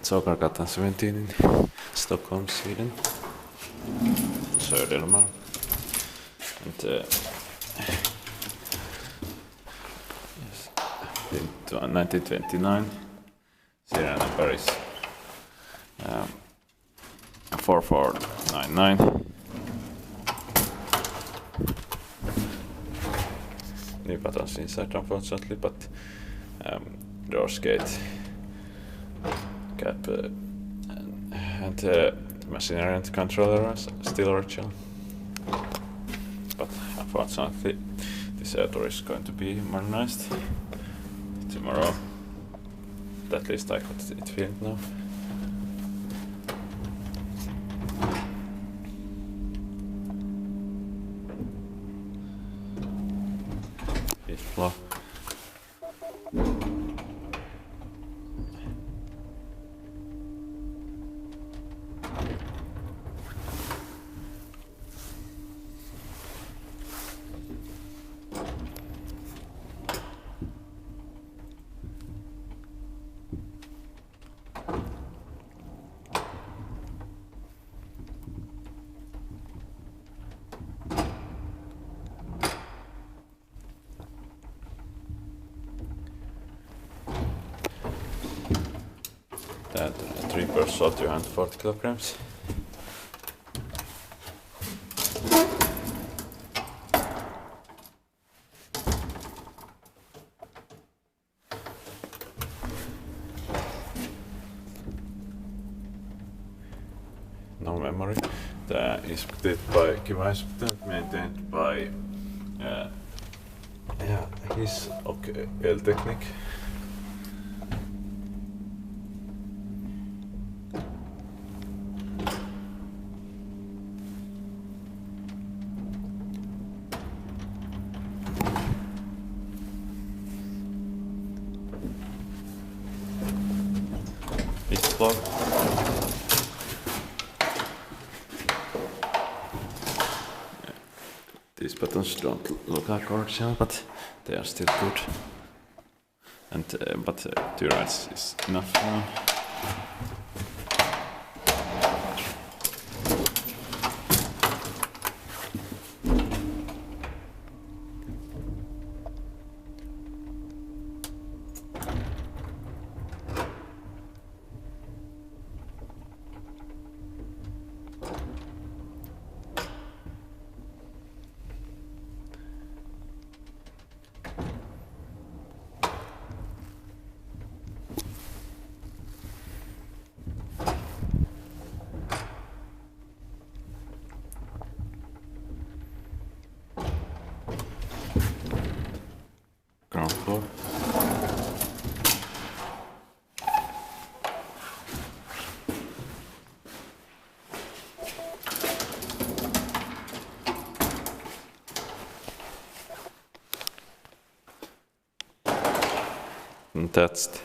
Sågargatan 17 in Stockholm, Sweden. Södermalm. And yes, in 1929, serial number is 4499. New buttons inside, unfortunately, but doors, gate, cap, and machinery and controller are still original. But unfortunately, this door is going to be modernized tomorrow. At least I got it filmed now. Fifth floor. That 3 per shot, 240 kilograms. No memory. That is built by maintained by Eriks Hiss och elteknik. Fifth floor. These buttons don't look like original, but they are still good. And but 2 rides is enough now. Ground floor. And that's it.